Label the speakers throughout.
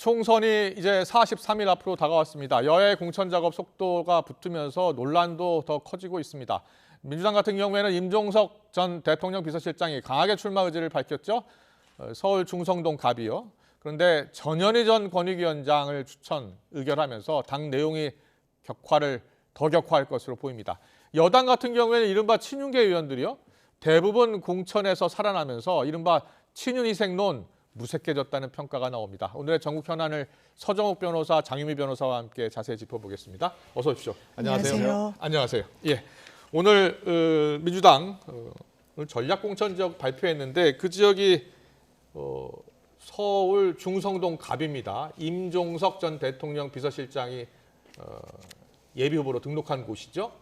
Speaker 1: 총선이 이제 43일 앞으로 다가왔습니다. 여야 공천 작업 속도가 붙으면서 논란도 더 커지고 있습니다. 민주당 같은 경우에는 임종석 전 대통령 비서실장이 강하게 출마 의지를 밝혔죠. 서울 중성동 갑이요. 그런데 전현희 전 권익위원장을 추천 의결하면서 당 내용이 더 격화할 것으로 보입니다. 여당 같은 경우에는 이른바 친윤계 의원들이요. 대부분 공천에서 살아나면서 이른바 친윤 희생론 무색해졌다는 평가가 나옵니다. 오늘의 전국 현안을 서정욱 변호사, 장유미 변호사와 함께 자세히 짚어보겠습니다. 어서 오십시오. 안녕하세요. 안녕하세요. 예, 오늘 민주당 전략 공천 지역 발표했는데 그 지역이 서울 중성동 갑입니다. 임종석 전 대통령 비서실장이 예비 후보로 등록한 곳이죠.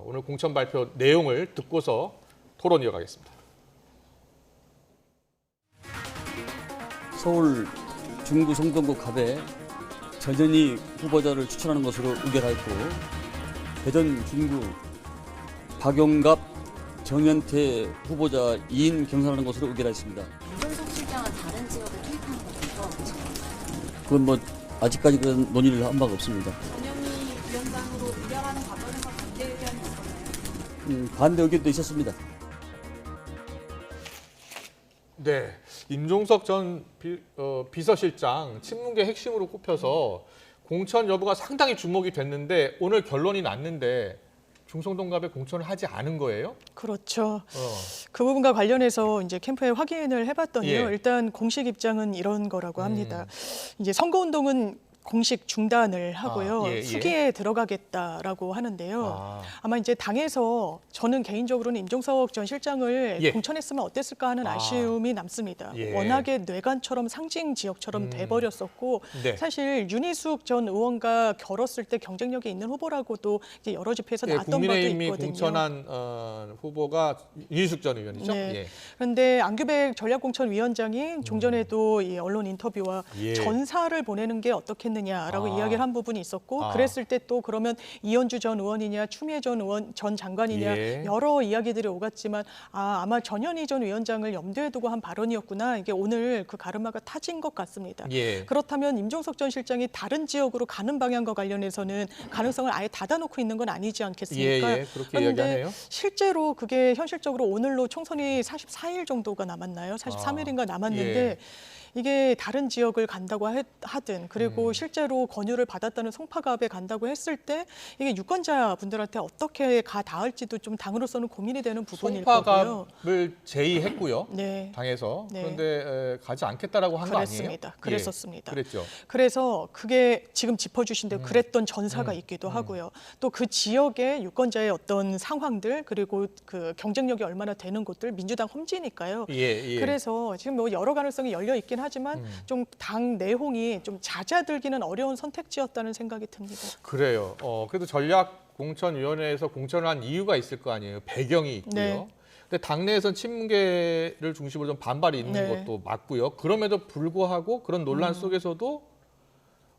Speaker 1: 오늘 공천 발표 내용을 듣고서 토론 이어가겠습니다.
Speaker 2: 서울 중구 성동구 갑에 전현희 후보자를 추천하는 것으로 의결하였고, 대전 중구 박용갑 정현태 후보자 2인 경선하는 것으로 의결하였습니다.
Speaker 3: 임종석 실장은 다른 지역에 투입한 것부터
Speaker 2: 그건 뭐 아직까지 그런 논의를 한 바가 없습니다.
Speaker 3: 전현희 위원장으로 의결하는 과정에서 반대 의견이 있었나요?
Speaker 2: 반대 의견도 있었습니다.
Speaker 1: 네, 임종석 전 비서실장 친문계 핵심으로 꼽혀서 공천 여부가 상당히 주목이 됐는데 오늘 결론이 났는데 중성동갑에 공천을 하지 않은 거예요?
Speaker 4: 그렇죠. 그 부분과 관련해서 이제 캠프에 확인을 해봤더니요.
Speaker 1: 예.
Speaker 4: 일단 공식 입장은 이런 거라고 합니다. 이제 선거운동은 공식 중단을 하고요.
Speaker 1: 예.
Speaker 4: 수기에 들어가겠다라고 하는데요. 아마 이제 당에서 저는 개인적으로는 임종석 전 실장을
Speaker 1: 예.
Speaker 4: 공천했으면 어땠을까 하는 아쉬움이 남습니다.
Speaker 1: 예.
Speaker 4: 워낙에 뇌관처럼 상징 지역처럼 돼버렸었고
Speaker 1: 네.
Speaker 4: 사실 윤희숙 전 의원과 결었을 때 경쟁력이 있는 후보라고도 이제 여러 집회에서
Speaker 1: 예,
Speaker 4: 나왔던 바도
Speaker 1: 국민의힘이
Speaker 4: 있거든요.
Speaker 1: 공천한 후보가 윤희숙 전 의원이죠.
Speaker 4: 네.
Speaker 1: 예.
Speaker 4: 그런데 안규백 전략공천위원장이 종전에도 이 언론 인터뷰와
Speaker 1: 예.
Speaker 4: 전사를 보내는 게 어떻겠느냐라고 이야기를 한 부분이 있었고 그랬을 때 또 그러면 이현주 전 의원이냐 추미애 전 장관이냐
Speaker 1: 예.
Speaker 4: 여러 이야기들이 오갔지만 아마 전현희 전 위원장을 염두에 두고 한 발언이었구나. 이게 오늘 그 가르마가 타진 것 같습니다.
Speaker 1: 예.
Speaker 4: 그렇다면 임종석 전 실장이 다른 지역으로 가는 방향과 관련해서는 가능성을 아예 닫아놓고 있는 건 아니지 않겠습니까?
Speaker 1: 예, 그렇게
Speaker 4: 그런데
Speaker 1: 이야기하네요.
Speaker 4: 실제로 그게 현실적으로 오늘로 총선이 44일 정도가 남았나요? 43일인가 남았는데 이게 다른 지역을 간다고 하든 그리고 실제로 권유를 받았다는 송파갑에 간다고 했을 때 이게 유권자분들한테 어떻게 가 닿을지도 좀 당으로서는 고민이 되는 부분일 거고요.
Speaker 1: 송파갑을 제의했고요.
Speaker 4: 네.
Speaker 1: 당에서.
Speaker 4: 네.
Speaker 1: 그런데 가지 않겠다라고 한 거 아니에요?
Speaker 4: 그랬습니다. 그랬었습니다.
Speaker 1: 예, 그랬죠.
Speaker 4: 그래서 그게 지금 짚어주신 대로 그랬던 전사가 있기도 하고요. 또 그 지역의 유권자의 어떤 상황들 그리고 그 경쟁력이 얼마나 되는 곳들 민주당 험지니까요.
Speaker 1: 예.
Speaker 4: 그래서 지금 뭐 여러 가능성이 열려 있긴 하지만 좀 당 내홍이 좀 잦아들기는 어려운 선택지였다는 생각이 듭니다.
Speaker 1: 그래요. 그래도 전략공천위원회에서 공천을 한 이유가 있을 거 아니에요. 배경이 있고요.
Speaker 4: 네.
Speaker 1: 근데 당내에서는 친문계를 중심으로 좀 반발이 있는
Speaker 4: 네.
Speaker 1: 것도 맞고요. 그럼에도 불구하고 그런 논란 속에서도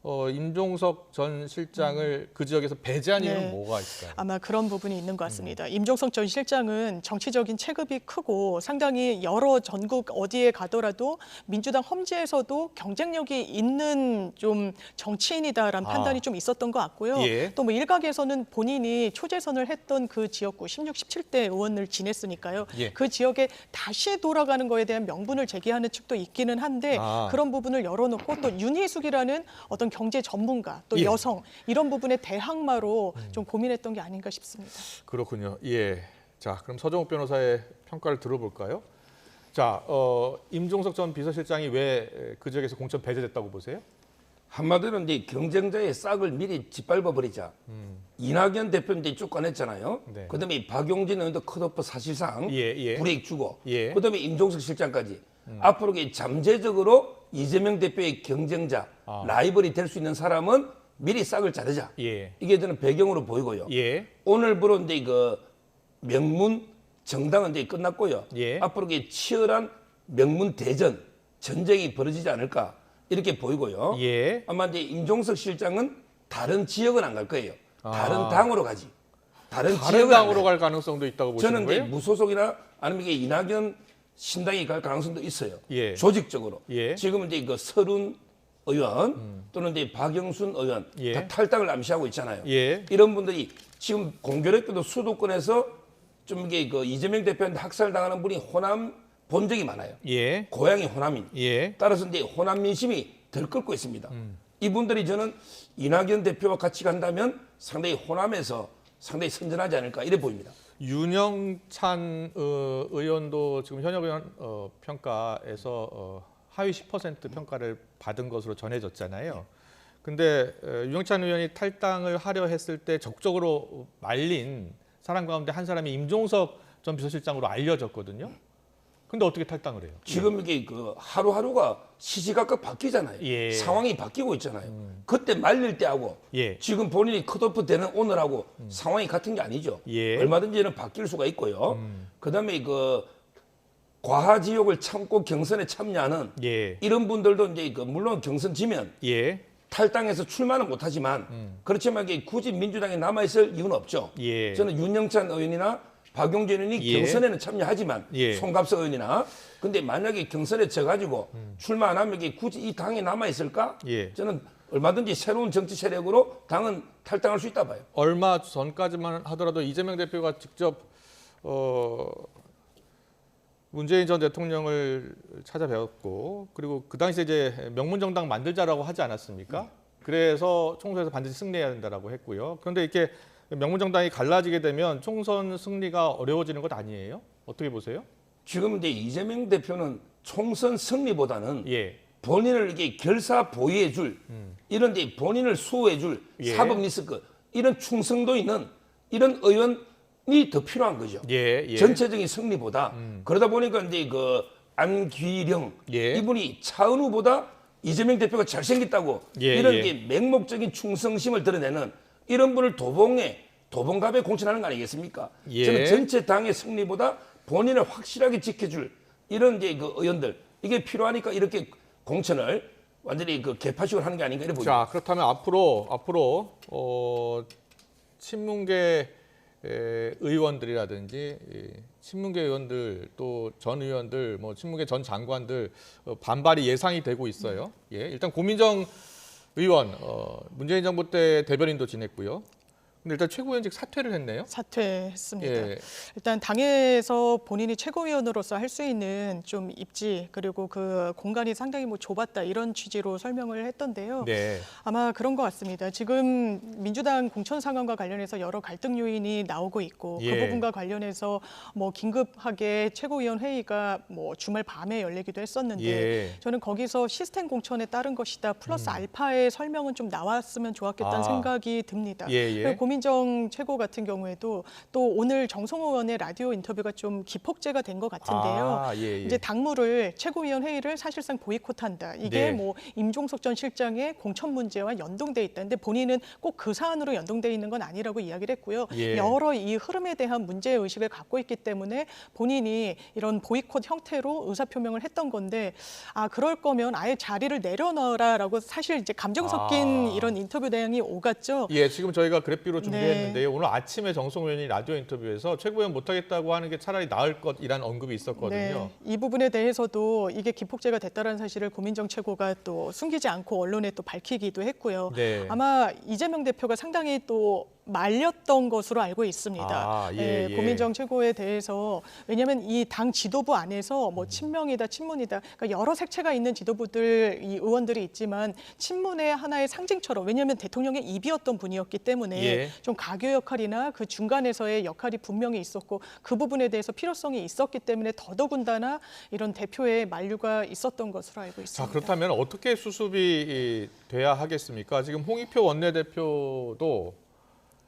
Speaker 1: 임종석 전 실장을 그 지역에서 배제한 이유는
Speaker 4: 네.
Speaker 1: 뭐가 있을까요?
Speaker 4: 아마 그런 부분이 있는 것 같습니다. 임종석 전 실장은 정치적인 체급이 크고 상당히 여러 전국 어디에 가더라도 민주당 험지에서도 경쟁력이 있는 좀 정치인이다라는 판단이 좀 있었던 것 같고요.
Speaker 1: 예.
Speaker 4: 또 뭐 일각에서는 본인이 초재선을 했던 그 지역구 16, 17대 의원을 지냈으니까요.
Speaker 1: 예.
Speaker 4: 그 지역에 다시 돌아가는 거에 대한 명분을 제기하는 측도 있기는 한데 그런 부분을 열어놓고 또 윤희숙이라는 어떤 경제 전문가 또
Speaker 1: 예.
Speaker 4: 여성 이런 부분의 대항마로 좀 고민했던 게 아닌가 싶습니다.
Speaker 1: 그렇군요. 예. 자, 그럼 서정욱 변호사의 평가를 들어볼까요? 자, 임종석 전 비서실장이 왜 그 지역에서 공천 배제됐다고 보세요?
Speaker 5: 한마디로 이제 경쟁자의 싹을 미리 짓밟아 버리자. 이낙연 대표는 이제 쫓아냈잖아요.
Speaker 1: 네.
Speaker 5: 그다음에 박용진 의원도 컷오프 사실상
Speaker 1: 예.
Speaker 5: 브레이크 주고.
Speaker 1: 예.
Speaker 5: 그다음에 임종석 실장까지. 앞으로 이게 잠재적으로 이재명 대표의 경쟁자, 라이벌이 될 수 있는 사람은 미리 싹을 자르자.
Speaker 1: 예.
Speaker 5: 이게 저는 배경으로 보이고요.
Speaker 1: 예.
Speaker 5: 오늘부로 이제 그 명문 정당은 이제 끝났고요.
Speaker 1: 예.
Speaker 5: 앞으로 이게 치열한 명문 대전 전쟁이 벌어지지 않을까 이렇게 보이고요.
Speaker 1: 예.
Speaker 5: 아마 이제 임종석 실장은 다른 지역은 안 갈 거예요. 다른 당으로 가지. 다른 지역은 안
Speaker 1: 당으로
Speaker 5: 가요.
Speaker 1: 갈 가능성도 있다고 보시는
Speaker 5: 저는
Speaker 1: 거예요?
Speaker 5: 이제 무소속이나 아니면 이게 이낙연 신당이 갈 가능성도 있어요.
Speaker 1: 예.
Speaker 5: 조직적으로.
Speaker 1: 예.
Speaker 5: 지금 이제 그 서른 의원 또는 이제 박영순 의원
Speaker 1: 예.
Speaker 5: 다 탈당을 암시하고 있잖아요.
Speaker 1: 예.
Speaker 5: 이런 분들이 지금 공교롭게도 수도권에서 좀 이게 그 이재명 대표한테 학살당하는 분이 호남 본 적이 많아요.
Speaker 1: 예.
Speaker 5: 고향이 호남인.
Speaker 1: 예.
Speaker 5: 따라서 이제 호남 민심이 들끓고 있습니다. 이분들이 저는 이낙연 대표와 같이 간다면 상당히 호남에서 상당히 선전하지 않을까 이래 보입니다.
Speaker 1: 윤영찬 의원도 지금 현역 의원 평가에서 하위 10% 평가를 받은 것으로 전해졌잖아요. 근데 윤영찬 의원이 탈당을 하려 했을 때 적극적으로 말린 사람 가운데 한 사람이 임종석 전 비서실장으로 알려졌거든요. 근데 어떻게 탈당을 해요?
Speaker 5: 지금 이게 그 하루하루가 시시각각 바뀌잖아요.
Speaker 1: 예.
Speaker 5: 상황이 바뀌고 있잖아요. 그때 말릴 때하고
Speaker 1: 예.
Speaker 5: 지금 본인이 컷오프 되는 오늘하고 상황이 같은 게 아니죠.
Speaker 1: 예.
Speaker 5: 얼마든지는 바뀔 수가 있고요. 그다음에 그 과하지욕을 참고 경선에 참여하는
Speaker 1: 예.
Speaker 5: 이런 분들도 이제 그 물론 경선 지면
Speaker 1: 예.
Speaker 5: 탈당해서 출마는 못하지만 그렇지만 이게 굳이 민주당에 남아있을 이유는 없죠.
Speaker 1: 예.
Speaker 5: 저는 윤영찬 의원이나 박용진 의원이
Speaker 1: 예.
Speaker 5: 경선에는 참여하지만
Speaker 1: 예.
Speaker 5: 송갑석 의원이나 근데 만약에 경선에 져가지고 출마 안 하면 이게 굳이 이 당에 남아있을까?
Speaker 1: 예.
Speaker 5: 저는 얼마든지 새로운 정치 세력으로 당은 탈당할 수 있다 봐요.
Speaker 1: 얼마 전까지만 하더라도 이재명 대표가 직접 문재인 전 대통령을 찾아뵈었고 그리고 그 당시에 이제 명문정당 만들자라고 하지 않았습니까? 그래서 총선에서 반드시 승리해야 된다라고 했고요. 그런데 이렇게 명문정당이 갈라지게 되면 총선 승리가 어려워지는 것 아니에요? 어떻게 보세요?
Speaker 5: 지금 이제 이재명 대표는 총선 승리보다는
Speaker 1: 예.
Speaker 5: 본인을 이게 결사 보위해줄 이런 이제 본인을 수호해줄
Speaker 1: 예.
Speaker 5: 사법 리스크 이런 충성도 있는 이런 의원이 더 필요한 거죠.
Speaker 1: 예. 예.
Speaker 5: 전체적인 승리보다 그러다 보니까 이제 그 안기령
Speaker 1: 예.
Speaker 5: 이분이 차은우보다 이재명 대표가 잘생겼다고
Speaker 1: 예,
Speaker 5: 이런
Speaker 1: 예.
Speaker 5: 게 맹목적인 충성심을 드러내는 이런 분을 도봉갑에 공천하는 거 아니겠습니까?
Speaker 1: 예.
Speaker 5: 저는 전체 당의 승리보다 본인을 확실하게 지켜줄 이런 이제 그 의원들 이게 필요하니까 이렇게 공천을 완전히 그 개파식으로 하는 게 아닌가 이렇게 보입니다.
Speaker 1: 자, 그렇다면 앞으로 친문계 의원들이라든지 친문계 의원들 또 전 의원들 뭐 친문계 전 장관들 반발이 예상이 되고 있어요. 예, 일단 고민정 의원 문재인 정부 때 대변인도 지냈고요. 근데 일단 최고위원직 사퇴를 했네요.
Speaker 4: 사퇴했습니다.
Speaker 1: 예.
Speaker 4: 일단 당에서 본인이 최고위원으로서 할 수 있는 좀 입지 그리고 그 공간이 상당히 뭐 좁았다 이런 취지로 설명을 했던데요.
Speaker 1: 네.
Speaker 4: 아마 그런 것 같습니다. 지금 민주당 공천 상황과 관련해서 여러 갈등 요인이 나오고 있고
Speaker 1: 예.
Speaker 4: 그 부분과 관련해서 뭐 긴급하게 최고위원 회의가 뭐 주말 밤에 열리기도 했었는데
Speaker 1: 예.
Speaker 4: 저는 거기서 시스템 공천에 따른 것이다 플러스 알파의 설명은 좀 나왔으면 좋았겠다는
Speaker 1: 아.
Speaker 4: 생각이 듭니다.
Speaker 1: 예, 예.
Speaker 4: 그리고 고민정 최고 같은 경우에도 또 오늘 정성호 의원의 라디오 인터뷰가 좀 기폭제가 된 것 같은데요.
Speaker 1: 아, 예, 예.
Speaker 4: 이제 당무를 최고위원 회의를 사실상 보이콧한다. 이게
Speaker 1: 네.
Speaker 4: 뭐 임종석 전 실장의 공천 문제와 연동돼 있다는데 본인은 꼭 그 사안으로 연동돼 있는 건 아니라고 이야기를 했고요.
Speaker 1: 예.
Speaker 4: 여러 이 흐름에 대한 문제 의식을 갖고 있기 때문에 본인이 이런 보이콧 형태로 의사 표명을 했던 건데 아 그럴 거면 아예 자리를 내려놔라라고 사실 이제 감정 섞인
Speaker 1: 아.
Speaker 4: 이런 인터뷰 내용이 오갔죠.
Speaker 1: 예, 지금 저희가 그래피로 준비했는데요.
Speaker 4: 네.
Speaker 1: 오늘 아침에 정성호 의원이 라디오 인터뷰에서 최고위원 못하겠다고 하는 게 차라리 나을 것이라는 언급이 있었거든요.
Speaker 4: 네, 이 부분에 대해서도 이게 기폭제가 됐다는 사실을 고민정 최고가 또 숨기지 않고 언론에 또 밝히기도 했고요.
Speaker 1: 네.
Speaker 4: 아마 이재명 대표가 상당히 또 말렸던 것으로 알고 있습니다.
Speaker 1: 아, 예, 예.
Speaker 4: 고민정 최고에 대해서 왜냐하면 이 당 지도부 안에서 뭐 친명이다, 친문이다, 그러니까 여러 색채가 있는 지도부들, 이 의원들이 있지만 친문의 하나의 상징처럼 왜냐하면 대통령의 입이었던 분이었기 때문에
Speaker 1: 예.
Speaker 4: 좀 가교 역할이나 그 중간에서의 역할이 분명히 있었고 그 부분에 대해서 필요성이 있었기 때문에 더더군다나 이런 대표의 만류가 있었던 것으로 알고 있습니다.
Speaker 1: 자, 그렇다면 어떻게 수습이 돼야 하겠습니까? 지금 홍익표 원내대표도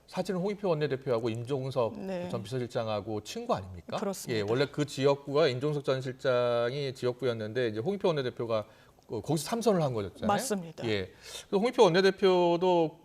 Speaker 1: 사실은 홍익표 원내대표하고 임종석
Speaker 4: 네.
Speaker 1: 전 비서실장하고 친구 아닙니까?
Speaker 4: 그렇습니다.
Speaker 1: 예, 원래 그 지역구가 임종석 전 실장이 지역구였는데 이제 홍익표 원내대표가 거기서 삼선을 한 거였잖아요.
Speaker 4: 맞습니다.
Speaker 1: 예, 그 홍익표 원내대표도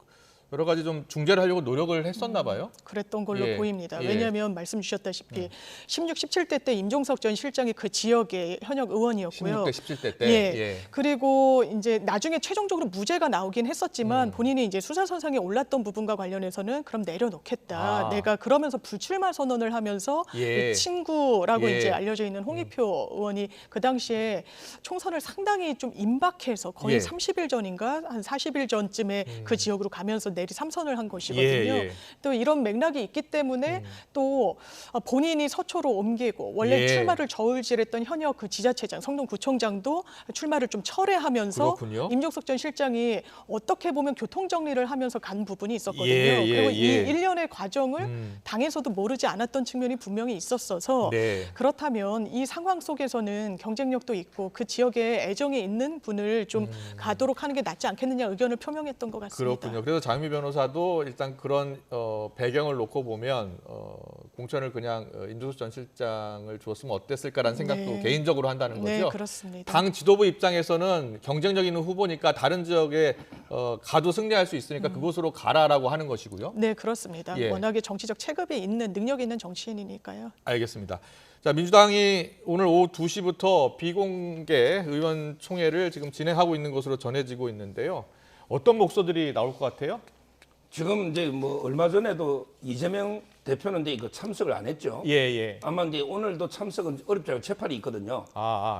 Speaker 1: 여러 가지 좀 중재를 하려고 노력을 했었나 봐요.
Speaker 4: 그랬던 걸로
Speaker 1: 예,
Speaker 4: 보입니다.
Speaker 1: 예.
Speaker 4: 왜냐하면 말씀 주셨다시피 16, 17대 때 임종석 전 실장이 그 지역의 현역 의원이었고요.
Speaker 1: 16대, 17대 때.
Speaker 4: 예. 그리고 이제 나중에 최종적으로 무죄가 나오긴 했었지만 본인이 이제 수사선상에 올랐던 부분과 관련해서는 그럼 내려놓겠다.
Speaker 1: 아.
Speaker 4: 내가 그러면서 불출마 선언을 하면서
Speaker 1: 예.
Speaker 4: 이 친구라고
Speaker 1: 예.
Speaker 4: 이제 알려져 있는 홍익표 의원이 그 당시에 총선을 상당히 좀 임박해서 거의
Speaker 1: 예.
Speaker 4: 30일 전인가 한 40일 전쯤에 그 지역으로 가면서 내리 3선을 한 것이거든요.
Speaker 1: 예.
Speaker 4: 또 이런 맥락이 있기 때문에 또 본인이 서초로 옮기고 원래
Speaker 1: 예.
Speaker 4: 출마를 저울질했던 현역 그 지자체장, 성동구청장도 출마를 좀 철회하면서
Speaker 1: 그렇군요.
Speaker 4: 임종석 전 실장이 어떻게 보면 교통 정리를 하면서 간 부분이 있었거든요.
Speaker 1: 예, 예,
Speaker 4: 그리고
Speaker 1: 예.
Speaker 4: 이 일련의 과정을 당에서도 모르지 않았던 측면이 분명히 있었어서
Speaker 1: 네.
Speaker 4: 그렇다면 이 상황 속에서는 경쟁력도 있고 그 지역에 애정이 있는 분을 좀 가도록 하는 게 낫지 않겠느냐 의견을 표명했던 것 같습니다.
Speaker 1: 그렇군요. 그래서 장미 변호사도 일단 그런 배경을 놓고 보면 공천을 그냥 임종석 전 실장을 줬으면 어땠을까라는 생각도
Speaker 4: 네.
Speaker 1: 개인적으로 한다는 거죠.
Speaker 4: 네, 그렇습니다.
Speaker 1: 당 지도부 입장에서는 경쟁력 있는 후보니까 다른 지역에 가도 승리할 수 있으니까 그곳으로 가라라고 하는 것이고요.
Speaker 4: 네, 그렇습니다.
Speaker 1: 예.
Speaker 4: 워낙에 정치적 체급이 있는 능력 있는 정치인이니까요.
Speaker 1: 알겠습니다. 자, 민주당이 오늘 오후 2시부터 비공개 의원총회를 지금 진행하고 있는 것으로 전해지고 있는데요. 어떤 목소들이 나올 것 같아요?
Speaker 5: 지금 이제 뭐 얼마 전에도 이재명 대표는 이제 이거 참석을 안 했죠.
Speaker 1: 예.
Speaker 5: 아마 이제 오늘도 참석은 어렵지 재판이 있거든요.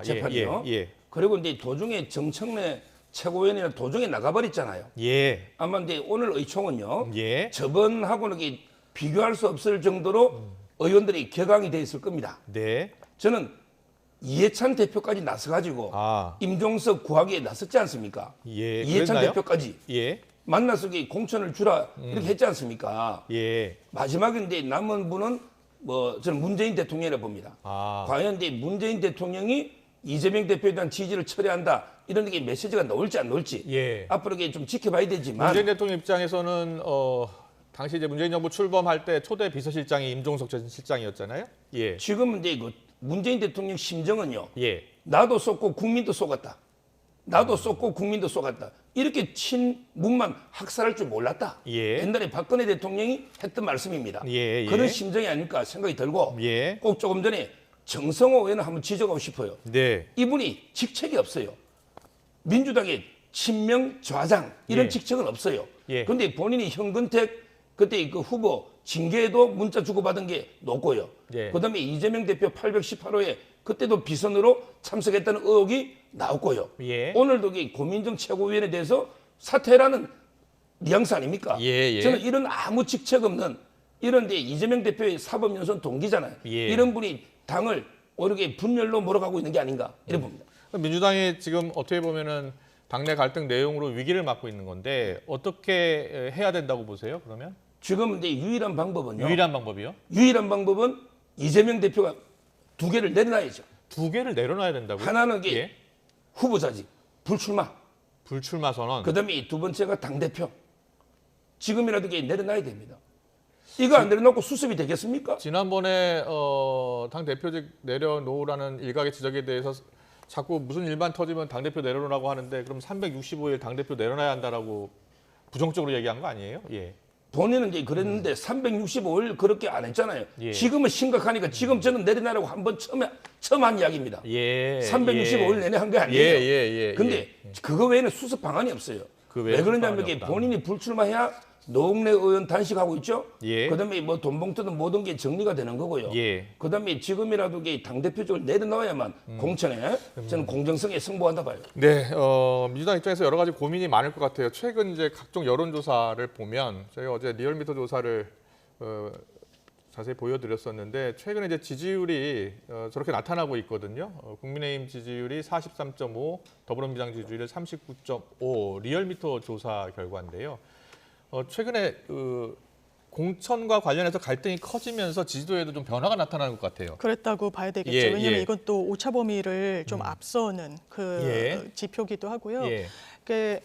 Speaker 5: 재판이요.
Speaker 1: 예.
Speaker 5: 그리고 이제 도중에 정청래 최고위원이나 도중에 나가버렸잖아요.
Speaker 1: 예.
Speaker 5: 아마 이제 오늘 의총은요.
Speaker 1: 예.
Speaker 5: 저번하고는 이게 비교할 수 없을 정도로 의원들이 격앙이 돼 있을 겁니다.
Speaker 1: 네.
Speaker 5: 저는 이해찬 대표까지 나서가지고 임종석 구하기에 나섰지 않습니까?
Speaker 1: 예.
Speaker 5: 이해찬
Speaker 1: 그랬나요?
Speaker 5: 대표까지
Speaker 1: 예.
Speaker 5: 만나서 공천을 주라 이렇게 했지 않습니까?
Speaker 1: 예.
Speaker 5: 마지막에 이제 남은 분은 뭐 저는 문재인 대통령이라고 봅니다. 과연 이제 문재인 대통령이 이재명 대표에 대한 지지를 철회한다 이런 게 메시지가 나올지 안 나올지
Speaker 1: 예.
Speaker 5: 앞으로 이게 좀 지켜봐야 되지만
Speaker 1: 문재인 대통령 입장에서는 당시 이제 문재인 정부 출범할 때 초대 비서실장이 임종석 전 실장이었잖아요. 예.
Speaker 5: 지금은 이제 그 문재인 대통령 심정은요.
Speaker 1: 예.
Speaker 5: 나도 쏟고 국민도 쏟았다. 나도 쏟고 국민도 쏟았다. 이렇게 친문만 학살할 줄 몰랐다.
Speaker 1: 예.
Speaker 5: 옛날에 박근혜 대통령이 했던 말씀입니다.
Speaker 1: 예.
Speaker 5: 그런 심정이 아닐까 생각이 들고
Speaker 1: 예.
Speaker 5: 꼭 조금 전에 정성호 의원을 한번 지적하고 싶어요.
Speaker 1: 네.
Speaker 5: 이분이 직책이 없어요. 민주당의 친명 좌장 이런
Speaker 1: 예.
Speaker 5: 직책은 없어요.
Speaker 1: 예.
Speaker 5: 그런데 본인이 현근택 그때 그 후보 징계도 문자 주고받은 게 높고요.
Speaker 1: 예.
Speaker 5: 그다음에 이재명 대표 818호에 그때도 비선으로 참석했다는 의혹이 나왔고요.
Speaker 1: 예.
Speaker 5: 오늘도 이 고민정 최고위원에 대해서 사퇴라는 뉘앙스 아닙니까?
Speaker 1: 예.
Speaker 5: 저는 이런 아무 직책 없는 이런 데 이재명 대표의 사법연수원 동기잖아요.
Speaker 1: 예.
Speaker 5: 이런 분이 당을 오르게 분열로 몰아가고 있는 게 아닌가 이런 봅니다.
Speaker 1: 민주당이 지금 어떻게 보면은 당내 갈등 내용으로 위기를 맞고 있는 건데 어떻게 해야 된다고 보세요? 그러면
Speaker 5: 지금 이제 유일한 방법은요.
Speaker 1: 유일한 방법이요?
Speaker 5: 유일한 방법은 이재명 대표가 두 개를 내려놔야죠.
Speaker 1: 두 개를 내려놔야 된다고요?
Speaker 5: 하나는 이게
Speaker 1: 예.
Speaker 5: 후보자직, 불출마.
Speaker 1: 불출마 선언.
Speaker 5: 그다음에 이 두 번째가 당대표. 지금이라도 이게 내려놔야 됩니다. 이거 안 내려놓고 수습이 되겠습니까?
Speaker 1: 지난번에 당 대표직 내려놓으라는 일각의 지적에 대해서 자꾸 무슨 일만 터지면 당 대표 내려놓으라고 하는데 그럼 365일 당 대표 내려놔야 한다라고 부정적으로 얘기한 거 아니에요? 예.
Speaker 5: 본인은 이제 그랬는데 365일 그렇게 안 했잖아요.
Speaker 1: 예.
Speaker 5: 지금은 심각하니까 지금 저는 내려놔라고 한번 처음 한 이야기입니다.
Speaker 1: 예.
Speaker 5: 365일 내내 한 게 아니에요.
Speaker 1: 예.
Speaker 5: 근데 그거 외에는 수습 방안이 없어요.
Speaker 1: 그 외에
Speaker 5: 왜 그러냐면
Speaker 1: 수습 방안이
Speaker 5: 이게
Speaker 1: 없다.
Speaker 5: 본인이 불출마해야 노웅래 의원 단식하고 있죠.
Speaker 1: 예.
Speaker 5: 그다음에 뭐 돈봉투든 모든 게 정리가 되는 거고요.
Speaker 1: 예.
Speaker 5: 그다음에 지금이라도 당 대표직을 내려놓아야만 공천에 저는 공정성에 승부한다 봐요.
Speaker 1: 네, 민주당 입장에서 여러 가지 고민이 많을 것 같아요. 최근 이제 각종 여론조사를 보면 저희가 어제 리얼미터 조사를 자세히 보여드렸었는데 최근에 이제 지지율이 저렇게 나타나고 있거든요. 국민의힘 지지율이 43.5, 더불어민주당 지지율이 39.5 리얼미터 조사 결과인데요. 최근에 공천과 관련해서 갈등이 커지면서 지지도에도 좀 변화가 나타나는 것 같아요.
Speaker 4: 그랬다고 봐야 되겠죠.
Speaker 1: 예,
Speaker 4: 왜냐하면
Speaker 1: 예.
Speaker 4: 이건 또 오차 범위를 좀 앞서는 그
Speaker 1: 예.
Speaker 4: 지표기도 하고요.
Speaker 1: 예.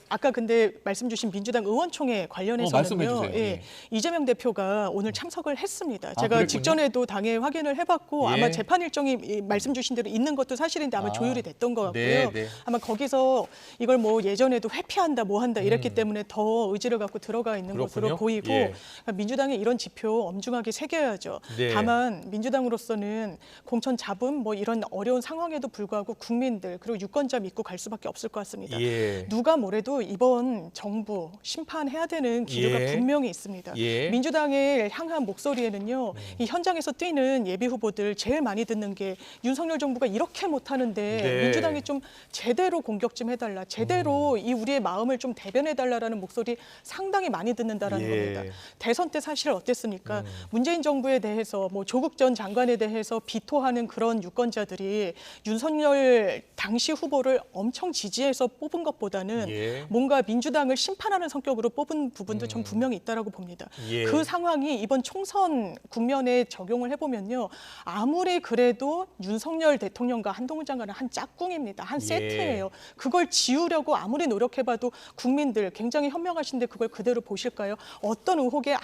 Speaker 4: 아까 근데 말씀 주신 민주당 의원총회
Speaker 1: 말씀해
Speaker 4: 관련해서는요.
Speaker 1: 주세요. 예.
Speaker 4: 이재명 대표가 오늘 참석을 했습니다. 제가
Speaker 1: 그랬군요?
Speaker 4: 직전에도 당에 확인을 해봤고
Speaker 1: 예.
Speaker 4: 아마 재판 일정이 말씀 주신 대로 있는 것도 사실인데 아마 조율이 됐던 것 같고요.
Speaker 1: 네, 네.
Speaker 4: 아마 거기서 이걸 뭐 예전에도 회피한다 뭐 한다 이랬기 때문에 더 의지를 갖고 들어가 있는
Speaker 1: 그렇군요.
Speaker 4: 것으로 보이고
Speaker 1: 예.
Speaker 4: 민주당의 이런 지표 엄중하게 새겨야죠.
Speaker 1: 네.
Speaker 4: 다만 민주당으로서는 공천 잡음 뭐 이런 어려운 상황에도 불구하고 국민들 그리고 유권자 믿고 갈 수밖에 없을 것 같습니다.
Speaker 1: 예.
Speaker 4: 누가 뭐래도 이번 정부 심판해야 되는 기류가
Speaker 1: 예.
Speaker 4: 분명히 있습니다.
Speaker 1: 예.
Speaker 4: 민주당을 향한 목소리에는요. 이 현장에서 뛰는 예비 후보들 제일 많이 듣는 게 윤석열 정부가 이렇게 못하는데
Speaker 1: 네.
Speaker 4: 민주당이 좀 제대로 공격 좀 해달라. 제대로 이 우리의 마음을 좀 대변해달라라는 목소리 상당히 많이 듣는다라는
Speaker 1: 예.
Speaker 4: 겁니다. 대선 때 사실 어땠습니까? 문재인 정부에 대해서 뭐 조국 전 장관에 대해서 비토하는 그런 유권자들이 윤석열 당시 후보를 엄청 지지해서 뽑은 것보다는
Speaker 1: 예.
Speaker 4: 뭔가 민주당을 심판하는 성격으로 뽑은 부분도 좀 분명히 있다라고 봅니다.
Speaker 1: 예.
Speaker 4: 그 상황이 이번 총선 국면에 적용을 해보면요. 아무리 그래도 윤석열 대통령과 한동훈 장관은 한 짝꿍입니다. 한
Speaker 1: 예.
Speaker 4: 세트예요. 그걸 지우려고 아무리 노력해봐도 국민들 굉장히 현명하신데 그걸 그대로 보실까요? 어떤 의혹에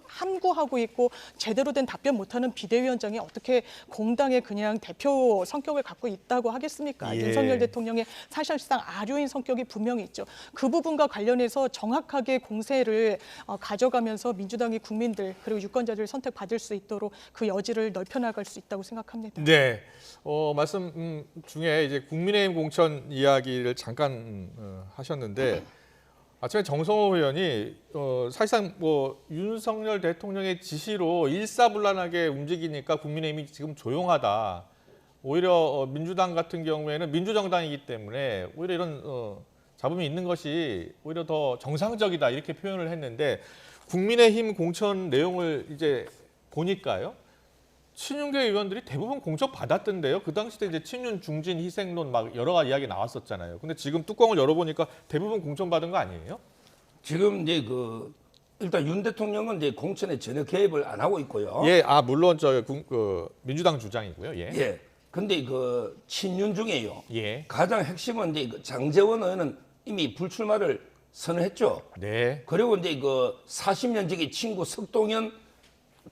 Speaker 4: 함구하고 있고 제대로 된 답변 못하는 비대위원장이 어떻게 공당의 그냥 대표 성격을 갖고 있다고 하겠습니까?
Speaker 1: 예.
Speaker 4: 윤석열 대통령의 사실상 아류인 성격이 분명히 있죠. 그 부분과 관련해서 정확하게 공세를 가져가면서 민주당이 국민들 그리고 유권자들 선택받을 수 있도록 그 여지를 넓혀나갈 수 있다고 생각합니다.
Speaker 1: 네. 말씀 중에 이제 국민의힘 공천 이야기를 잠깐 하셨는데 아침에 정성호 의원이 사실상 뭐 윤석열 대통령의 지시로 일사불란하게 움직이니까 국민의힘이 지금 조용하다. 오히려 민주당 같은 경우에는 민주정당이기 때문에 오히려 이런 잡음이 있는 것이 오히려 더 정상적이다 이렇게 표현을 했는데 국민의힘 공천 내용을 이제 보니까요. 친윤계 의원들이 대부분 공천 받았던데요. 그 당시 때 이제 친윤 중진 희생론 막 여러 가지 이야기 나왔었잖아요. 근데 지금 뚜껑을 열어보니까 대부분 공천 받은 거 아니에요?
Speaker 5: 지금 이제 일단 윤 대통령은 이제 공천에 전혀 개입을 안 하고 있고요.
Speaker 1: 예, 물론 민주당 주장이고요. 예.
Speaker 5: 예. 근데 친윤 중에요.
Speaker 1: 예.
Speaker 5: 가장 핵심은 이제 장제원 의원은 이미 불출마를 선언했죠.
Speaker 1: 네.
Speaker 5: 그리고 이제 40년 지기 친구 석동현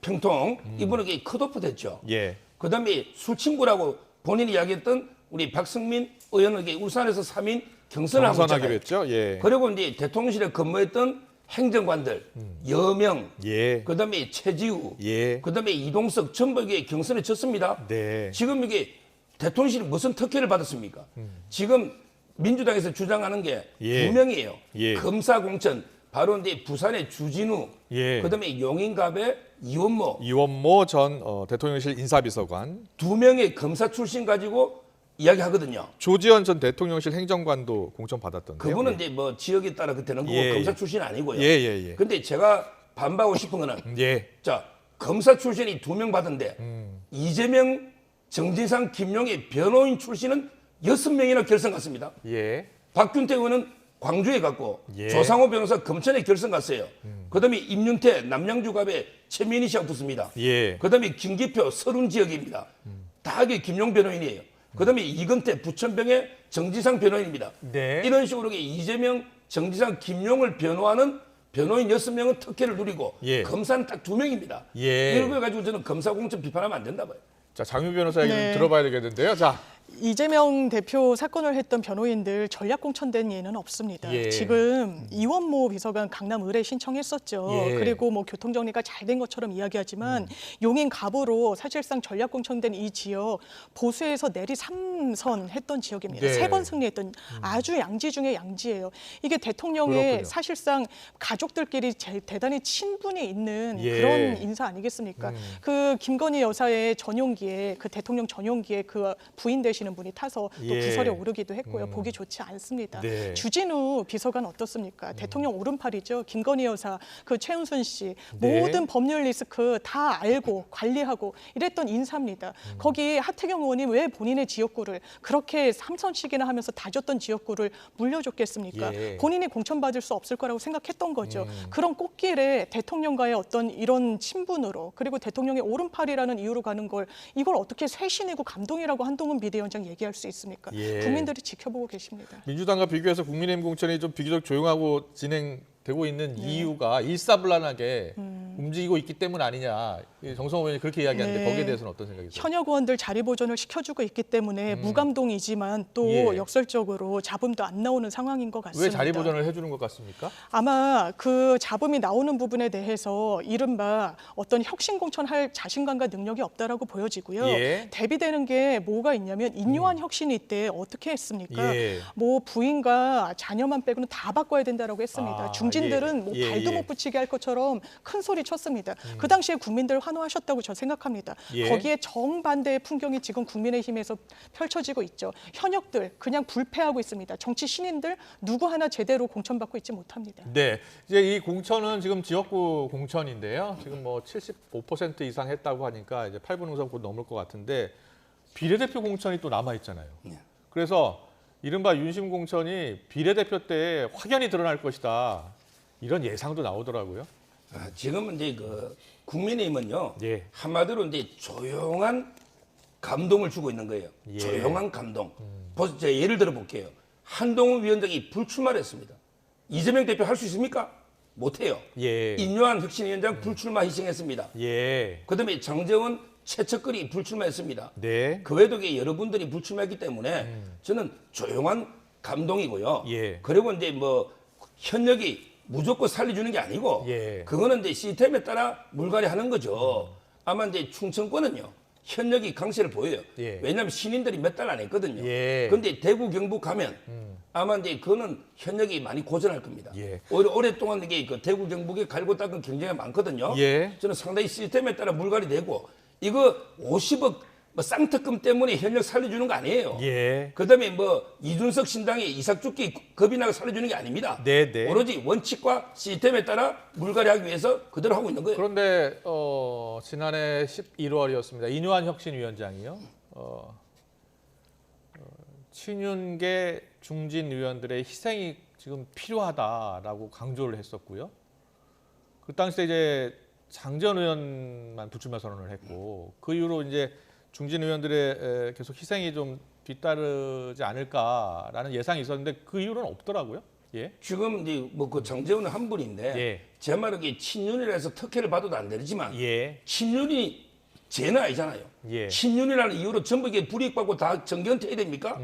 Speaker 5: 평통 이분은 컷오프 됐죠.
Speaker 1: 예.
Speaker 5: 그다음에 술 친구라고 본인이 이야기했던 우리 박성민 의원은 울산에서 3인 경선을 하고
Speaker 1: 경선하기로
Speaker 5: 있잖아요.
Speaker 1: 했죠. 예.
Speaker 5: 그리고 이제 대통령실에 근무했던 행정관들 여명,
Speaker 1: 예.
Speaker 5: 그다음에 최지우,
Speaker 1: 예.
Speaker 5: 그다음에 이동석 전부 이게 경선에 졌습니다.
Speaker 1: 네.
Speaker 5: 지금 이게 대통령실이 무슨 특혜를 받았습니까? 지금 민주당에서 주장하는 게
Speaker 1: 예.
Speaker 5: 두 명이에요.
Speaker 1: 예.
Speaker 5: 검사 공천 바로 이제 부산의 주진우,
Speaker 1: 예.
Speaker 5: 그다음에 용인갑의 이원모
Speaker 1: 이원모 전 대통령실 인사비서관,
Speaker 5: 두 명의 검사 출신 가지고 이야기하거든요.
Speaker 1: 조지현 전 대통령실 행정관도 공천 받았던데요.
Speaker 5: 그분은 이제 뭐 지역에 따라 되는 거고
Speaker 1: 예.
Speaker 5: 검사 출신 아니고요.
Speaker 1: 예.
Speaker 5: 근데 제가 반박하고 싶은 거는
Speaker 1: 예.
Speaker 5: 자 검사 출신이 2명 받은데 이재명, 정진상, 김용의 변호인 출신은 6명이나 결선 갔습니다.
Speaker 1: 예.
Speaker 5: 박균태 의원은 광주에 갔고
Speaker 1: 예.
Speaker 5: 조상호 변호사 검천에 결선 갔어요. 그다음에 임윤태, 남양주갑에 최민희 씨가 붙습니다.
Speaker 1: 예.
Speaker 5: 그다음에 김기표 서른 지역입니다. 다 이게 김용 변호인이에요. 그다음에 이근태 부천병의 정지상 변호인입니다.
Speaker 1: 네.
Speaker 5: 이런 식으로 이재명, 정지상, 김용을 변호하는 변호인 6명은 특혜를 누리고
Speaker 1: 예.
Speaker 5: 검사는 딱 2명입니다.
Speaker 1: 예.
Speaker 5: 이런 걸 가지고 저는 검사 공천 비판하면 안 된다 봐요.
Speaker 1: 자, 장윤 변호사 얘기
Speaker 4: 네.
Speaker 1: 좀 들어봐야 되겠는데요. 자,
Speaker 4: 이재명 대표 사건을 했던 변호인들 전략 공천된 예는 없습니다.
Speaker 1: 예.
Speaker 4: 지금 이원모 비서관 강남 의뢰 신청했었죠.
Speaker 1: 예.
Speaker 4: 그리고 뭐 교통 정리가 잘 된 것처럼 이야기하지만 용인 갑으로 사실상 전략 공천된 이 지역 보수에서 내리 3선 했던 지역입니다.
Speaker 1: 네.
Speaker 4: 3번 승리했던 아주 양지 중에 양지예요. 이게 대통령의
Speaker 1: 그렇군요.
Speaker 4: 사실상 가족들끼리 대단히 친분이 있는
Speaker 1: 예.
Speaker 4: 그런 인사 아니겠습니까? 그 김건희 여사의 전용기에 그 대통령 전용기에 그 부인 되시는 분이 타서 또
Speaker 1: 예.
Speaker 4: 부설에 오르기도 했고요. 보기 좋지 않습니다.
Speaker 1: 네.
Speaker 4: 주진우 비서관 어떻습니까? 대통령 오른팔이죠. 김건희 여사, 그 최은순 씨
Speaker 1: 네.
Speaker 4: 모든 법률 리스크 다 알고 관리하고 이랬던 인사입니다. 거기 하태경 의원이 왜 본인의 지역구를 그렇게 3선씩이나 하면서 다졌던 지역구를 물려줬겠습니까?
Speaker 1: 예.
Speaker 4: 본인이 공천받을 수 없을 거라고 생각했던 거죠. 그런 꽃길에 대통령과의 어떤 이런 친분으로 그리고 대통령의 오른팔이라는 이유로 가는 걸 이걸 어떻게 쇄신이고 감동이라고 한동훈 비대위원장 위원장 얘기할 수 있습니까?
Speaker 1: 예.
Speaker 4: 국민들이 지켜보고 계십니다.
Speaker 1: 민주당과 비교해서 국민의힘 공천이 좀 비교적 조용하고 진행되고 있는 이유가 일사불란하게 움직이고 있기 때문 아니냐. 정성호 의원이 그렇게 이야기하는데
Speaker 4: 네.
Speaker 1: 거기에 대해서는 어떤 생각이세요?
Speaker 4: 현역 의원들 자리 보존을 시켜주고 있기 때문에 무감동이지만 또
Speaker 1: 예.
Speaker 4: 역설적으로 잡음도 안 나오는 상황인 것 같습니다.
Speaker 1: 왜 자리 보전을 해주는 것 같습니까?
Speaker 4: 아마 그 잡음이 나오는 부분에 대해서 이른바 어떤 혁신 공천할 자신감과 능력이 없다라고 보여지고요.
Speaker 1: 예.
Speaker 4: 대비되는 게 뭐가 있냐면 인요한 혁신이 이때 어떻게 했습니까?
Speaker 1: 예.
Speaker 4: 뭐 부인과 자녀만 빼고는 다 바꿔야 된다라고 했습니다.
Speaker 1: 아,
Speaker 4: 중진들은
Speaker 1: 예.
Speaker 4: 뭐
Speaker 1: 예,
Speaker 4: 발도
Speaker 1: 예.
Speaker 4: 못 붙이게 할 것처럼 큰 소리 쳤습니다. 그 당시에 국민들 환호하셨다고 저 생각합니다.
Speaker 1: 예.
Speaker 4: 거기에 정반대의 풍경이 지금 국민의힘에서 펼쳐지고 있죠. 현역들 그냥 불패하고 있습니다. 정치 신인들 누구 하나 제대로 공천받고 있지 못합니다.
Speaker 1: 네, 이제 이 공천은 지금 지역구 공천인데요. 지금 뭐 75% 이상 했다고 하니까 이제 8분 응선 곧 넘을 것 같은데 비례대표 공천이 또 남아 있잖아요. 그래서 이른바 윤심 공천이 비례대표 때 확연히 드러날 것이다. 이런 예상도 나오더라고요.
Speaker 5: 지금은 이제 그 국민의힘은요.
Speaker 1: 예.
Speaker 5: 한마디로 이제 조용한 감동을 주고 있는 거예요.
Speaker 1: 예.
Speaker 5: 조용한 감동. 벌써 제가 예를 들어 볼게요. 한동훈 위원장이 불출마를 했습니다. 이재명 대표 할 수 있습니까? 못해요.
Speaker 1: 예.
Speaker 5: 인요한 혁신위원장 불출마 희생했습니다.
Speaker 1: 예.
Speaker 5: 그다음에 장재원 최측근이 불출마했습니다.
Speaker 1: 네.
Speaker 5: 그 외에도 여러분들이 불출마했기 때문에 저는 조용한 감동이고요.
Speaker 1: 예.
Speaker 5: 그리고 이제 뭐 현역이 무조건 살려주는 게 아니고
Speaker 1: 예.
Speaker 5: 그거는 이제 시스템에 따라 물갈이 하는 거죠. 아마 이제 충청권은요. 현역이 강세를 보여요.
Speaker 1: 예.
Speaker 5: 왜냐하면 신인들이 몇 달 안 했거든요.
Speaker 1: 예.
Speaker 5: 그런데 대구 경북 가면 아마 이제 그거는 현역이 많이 고전할 겁니다.
Speaker 1: 예.
Speaker 5: 오랫동안 이게 그 대구 경북에 갈고 닦은 경쟁이 많거든요.
Speaker 1: 예.
Speaker 5: 저는 상당히 시스템에 따라 물갈이 되고 이거 50억 뭐 쌍특금 때문에 현역 살려주는 거 아니에요.
Speaker 1: 예.
Speaker 5: 그다음에 뭐 이준석 신당의 이삭죽기 겁이 나고 살려주는 게 아닙니다.
Speaker 1: 네, 네.
Speaker 5: 오로지 원칙과 시스템에 따라 물갈이하기 위해서 그대로 하고 있는 거예요.
Speaker 1: 그런데 지난해 11월이었습니다. 인요한 혁신위원장이요. 친윤계 중진 의원들의 희생이 지금 필요하다라고 강조를 했었고요. 그 당시에 이제 장재원 의원만 불출마 선언을 했고 그 이후로 이제 중진 의원들의 계속 희생이 좀 뒤따르지 않을까라는 예상이 있었는데 그 이유는 없더라고요. 예.
Speaker 5: 지금 이제 뭐 그 장재원은 한 분인데
Speaker 1: 예.
Speaker 5: 제 말은 이게 친윤이라 해서 특혜를 받아도 안 되지만
Speaker 1: 예.
Speaker 5: 친윤이 죄는 아니잖아요.
Speaker 1: 예.
Speaker 5: 친윤이라는 이유로 전부 이게 불이익받고 다 정견퇴해야 됩니까?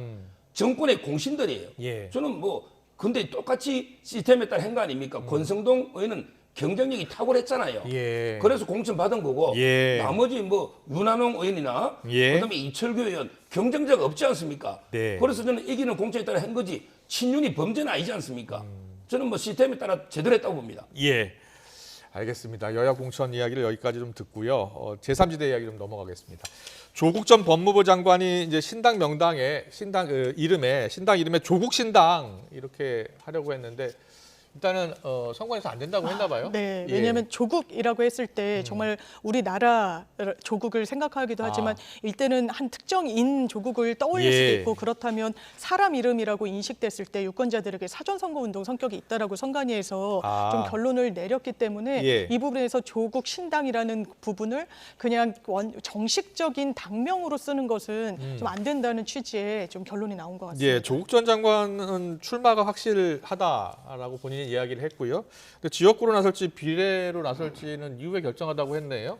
Speaker 5: 정권의 공신들이에요.
Speaker 1: 예.
Speaker 5: 저는 뭐 근데 똑같이 시스템에 따라 한 거 아닙니까? 권성동 의원은 경쟁력이 탁월했잖아요.
Speaker 1: 예.
Speaker 5: 그래서 공천 받은 거고
Speaker 1: 예.
Speaker 5: 나머지 뭐 윤한홍 의원이나
Speaker 1: 예.
Speaker 5: 그다음에 이철규 의원 경쟁자가 없지 않습니까?
Speaker 1: 네.
Speaker 5: 그래서 저는 이기는 공천에 따라 한 거지 친윤이 범죄는 아니지 않습니까? 저는 뭐 시스템에 따라 제대로 했다고 봅니다.
Speaker 1: 예. 알겠습니다. 여야 공천 이야기를 여기까지 좀 듣고요. 제3지대 이야기 좀 넘어가겠습니다. 조국 전 법무부 장관이 이제 신당 명당에 신당 이름에 조국 신당 이렇게 하려고 했는데 일단은 선관위에서 안 된다고 했나 봐요.
Speaker 4: 네,
Speaker 1: 예.
Speaker 4: 왜냐하면 조국이라고 했을 때 정말 우리나라 조국을 생각하기도 하지만 이때는 한 특정인 조국을 떠올릴
Speaker 1: 예.
Speaker 4: 수도 있고 그렇다면 사람 이름이라고 인식됐을 때 유권자들에게 사전선거운동 성격이 있다라고 선관위에서 좀 결론을 내렸기 때문에
Speaker 1: 예.
Speaker 4: 이 부분에서 조국 신당이라는 부분을 그냥 정식적인 당명으로 쓰는 것은 좀 안 된다는 취지의 좀 결론이 나온 것 같습니다.
Speaker 1: 예, 조국 전 장관은 출마가 확실하다라고 본인이 이야기를 했고요. 근데 지역구로 나설지 비례로 나설지는 이후에 결정하다고 했네요.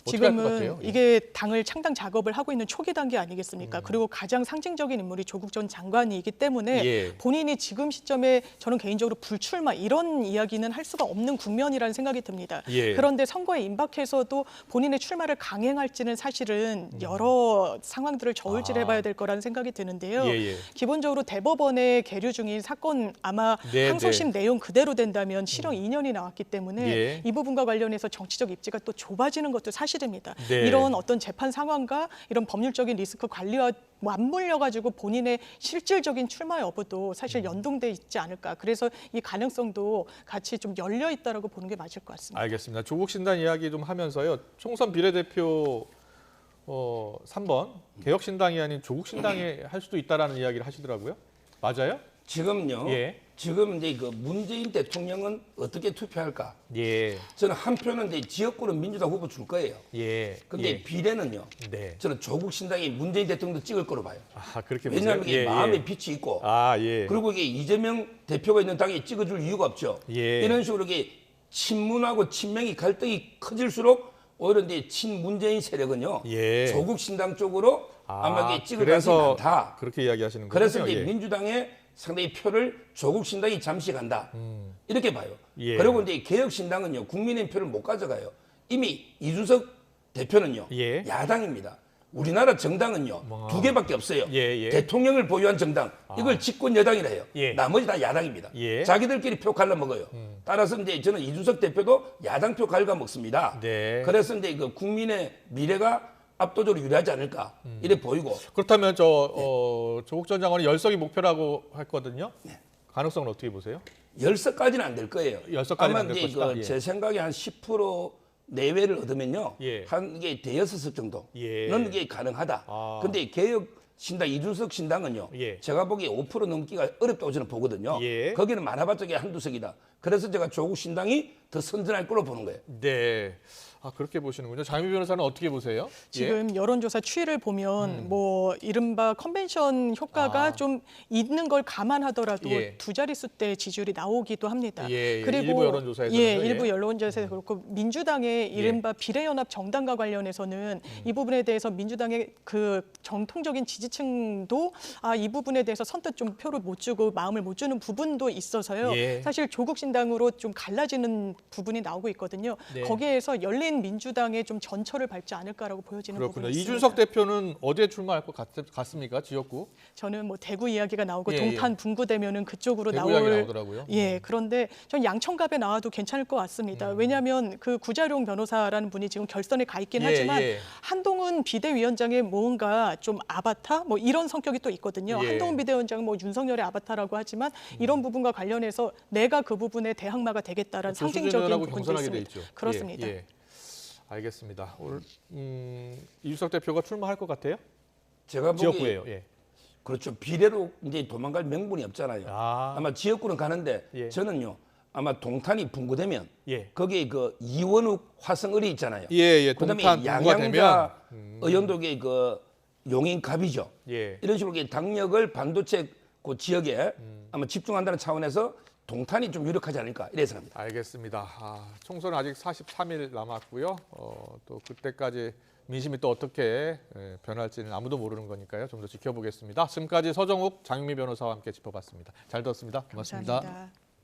Speaker 1: 어떻게 할것
Speaker 4: 지금은
Speaker 1: 같아요?
Speaker 4: 이게 당을 창당 작업을 하고 있는 초기 단계 아니겠습니까? 그리고 가장 상징적인 인물이 조국 전 장관이기 때문에
Speaker 1: 예.
Speaker 4: 본인이 지금 시점에 저는 개인적으로 불출마 이런 이야기는 할 수가 없는 국면이라는 생각이 듭니다.
Speaker 1: 예.
Speaker 4: 그런데 선거에 임박해서도 본인의 출마를 강행할지는 사실은 여러 상황들을 저울질해봐야 될 거라는 생각이 드는데요.
Speaker 1: 예.
Speaker 4: 기본적으로 대법원에 계류 중인 사건 아마
Speaker 1: 네,
Speaker 4: 항소심 내용 그대로 된다면 실형 2년이 나왔기 때문에
Speaker 1: 예.
Speaker 4: 이 부분과 관련해서 정치적 입지가 또 좁아지는 것도 사실입니다.
Speaker 1: 네.
Speaker 4: 이런 어떤 재판 상황과 이런 법률적인 리스크 관리와 맞물려 가지고 본인의 실질적인 출마 여부도 사실 연동돼 있지 않을까. 그래서 이 가능성도 같이 좀 열려 있다라고 보는 게 맞을 것 같습니다.
Speaker 1: 알겠습니다. 조국 신당 이야기 좀 하면서요. 총선 비례대표 3번 개혁신당이 아닌 조국 신당에 할 수도 있다라는 이야기를 하시더라고요. 맞아요?
Speaker 5: 지금요.
Speaker 1: 예.
Speaker 5: 지금 이제 그 문재인 대통령은 어떻게 투표할까?
Speaker 1: 예.
Speaker 5: 저는 한 표는 이제 지역구는 민주당 후보 줄 거예요.
Speaker 1: 예.
Speaker 5: 근데
Speaker 1: 예.
Speaker 5: 비례는요.
Speaker 1: 네.
Speaker 5: 저는 조국 신당이 문재인 대통령도 찍을 거로 봐요.
Speaker 1: 아, 그렇게 보세요.
Speaker 5: 왜냐하면 이게
Speaker 1: 예,
Speaker 5: 마음에
Speaker 1: 예.
Speaker 5: 빛이 있고
Speaker 1: 아, 예.
Speaker 5: 그리고 이게 이재명 대표가 있는 당에 찍어줄 이유가 없죠.
Speaker 1: 예.
Speaker 5: 이런 식으로 이게 친문하고 친명이 갈등이 커질수록 오히려 이제 친문재인 세력은요.
Speaker 1: 예.
Speaker 5: 조국 신당 쪽으로 아마 이게 찍을 가능성이
Speaker 1: 그래서
Speaker 5: 많다.
Speaker 1: 그렇게 이야기하시는 거죠.
Speaker 5: 그래서 이제
Speaker 1: 예.
Speaker 5: 민주당에 상당히 표를 조국 신당이 잠시 간다. 이렇게 봐요.
Speaker 1: 예.
Speaker 5: 그리고 이제 개혁 신당은요. 국민의 표를 못 가져가요. 이미 이준석 대표는요.
Speaker 1: 예.
Speaker 5: 야당입니다. 우리나라 정당은요. 두 개밖에 없어요.
Speaker 1: 예, 예.
Speaker 5: 대통령을 보유한 정당. 이걸 집권 여당이라 해요.
Speaker 1: 예.
Speaker 5: 나머지 다 야당입니다.
Speaker 1: 예.
Speaker 5: 자기들끼리 표 갈라먹어요. 따라서 이제 저는 이준석 대표도 야당표 갉아먹습니다.
Speaker 1: 네.
Speaker 5: 그래서 이제 그 국민의 미래가 압도적으로 유리하지 않을까 이래 보이고
Speaker 1: 그렇다면 조국 전 장관이 열석이 목표라고 했거든요. 가능성은 어떻게 보세요?
Speaker 5: 10석까지는 안 될 거예요.
Speaker 1: 10석까지는
Speaker 5: 아마
Speaker 1: 안 될
Speaker 5: 이제
Speaker 1: 것이다.
Speaker 5: 그
Speaker 1: 예.
Speaker 5: 제 생각에 한 10% 내외를 얻으면요.
Speaker 1: 예.
Speaker 5: 한 이게 대여섯 석 정도는
Speaker 1: 예.
Speaker 5: 이게 가능하다.
Speaker 1: 아.
Speaker 5: 근데 개혁 신당 이준석 신당은요.
Speaker 1: 예.
Speaker 5: 제가 보기에 5% 넘기가 어렵다고 저는 보거든요.
Speaker 1: 예.
Speaker 5: 거기는 많아봤자 한두 석이다. 그래서 제가 조국 신당이 더 선전할 거로 보는 거예요.
Speaker 1: 네. 아, 그렇게 보시는군요. 장미 변호사는 어떻게 보세요?
Speaker 4: 지금 여론조사 추이를 보면 뭐 이른바 컨벤션 효과가 좀 있는 걸 감안하더라도
Speaker 1: 예.
Speaker 4: 두 자릿수 대 지지율이 나오기도 합니다.
Speaker 1: 예, 예.
Speaker 4: 그리고
Speaker 1: 일부 여론조사에서는요.
Speaker 4: 예,
Speaker 1: 예.
Speaker 4: 일부 여론조사에서 그렇고 민주당의 이른바 비례연합 정당과 관련해서는 이 부분에 대해서 민주당의 그 정통적인 지지층도 이 부분에 대해서 선뜻 좀 표를 못 주고 마음을 못 주는 부분도 있어서요.
Speaker 1: 예.
Speaker 4: 사실 조국 신당으로 좀 갈라지는 부분이 나오고 있거든요.
Speaker 1: 네.
Speaker 4: 거기에서 열린 민주당의 좀 전철을 밟지 않을까라고 보여지는
Speaker 1: 그렇군요.
Speaker 4: 부분이
Speaker 1: 이준석
Speaker 4: 있습니다.
Speaker 1: 대표는 어디에 출마할 것 같습니까? 지역구?
Speaker 4: 저는 뭐 대구 이야기가 나오고
Speaker 1: 예,
Speaker 4: 동탄 분구되면은 그쪽으로
Speaker 1: 대구 이야기
Speaker 4: 나올
Speaker 1: 나오더라고요.
Speaker 4: 예, 그런데 전 양천갑에 나와도 괜찮을 것 같습니다. 왜냐하면 그 구자룡 변호사라는 분이 지금 결선에 가 있긴
Speaker 1: 예,
Speaker 4: 하지만
Speaker 1: 예.
Speaker 4: 한동훈 비대위원장의 뭔가 좀 아바타 뭐 이런 성격이 또 있거든요.
Speaker 1: 예.
Speaker 4: 한동훈 비대위원장은 뭐 윤석열의 아바타라고 하지만 이런 부분과 관련해서 내가 그 부분의 대항마가 되겠다라는 상징적인
Speaker 1: 조수진하고
Speaker 4: 부분도
Speaker 1: 경선하게 돼
Speaker 4: 있습니다.
Speaker 1: 있죠.
Speaker 4: 그렇습니다.
Speaker 1: 예, 예. 알겠습니다. 오늘 이준석 대표가 출마할 것 같아요?
Speaker 5: 제가 보기에
Speaker 1: 지역구예요. 예.
Speaker 5: 그렇죠. 비례로 이제 도망갈 명분이 없잖아요. 아마 지역구는 가는데
Speaker 1: 예.
Speaker 5: 저는요. 아마 동탄이 분구되면
Speaker 1: 예.
Speaker 5: 거기에 그 이원욱 화성을이 있잖아요.
Speaker 1: 예, 예.
Speaker 5: 그다음에
Speaker 1: 동탄 분구가 되면
Speaker 5: 양양자 의원독의 그 용인갑이죠.
Speaker 1: 예.
Speaker 5: 이런 식으로 이게 당력을 반도체 그 지역에 아마 집중한다는 차원에서 동탄이 좀 유력하지 않을까 이래 생각합니다.
Speaker 1: 알겠습니다. 총선은 아직 43일 남았고요. 또 그때까지 민심이 또 어떻게 변할지는 아무도 모르는 거니까요. 좀 더 지켜보겠습니다. 지금까지 서정욱, 장미 변호사와 함께 짚어봤습니다. 잘 들었습니다. 고맙습니다.
Speaker 4: 감사합니다.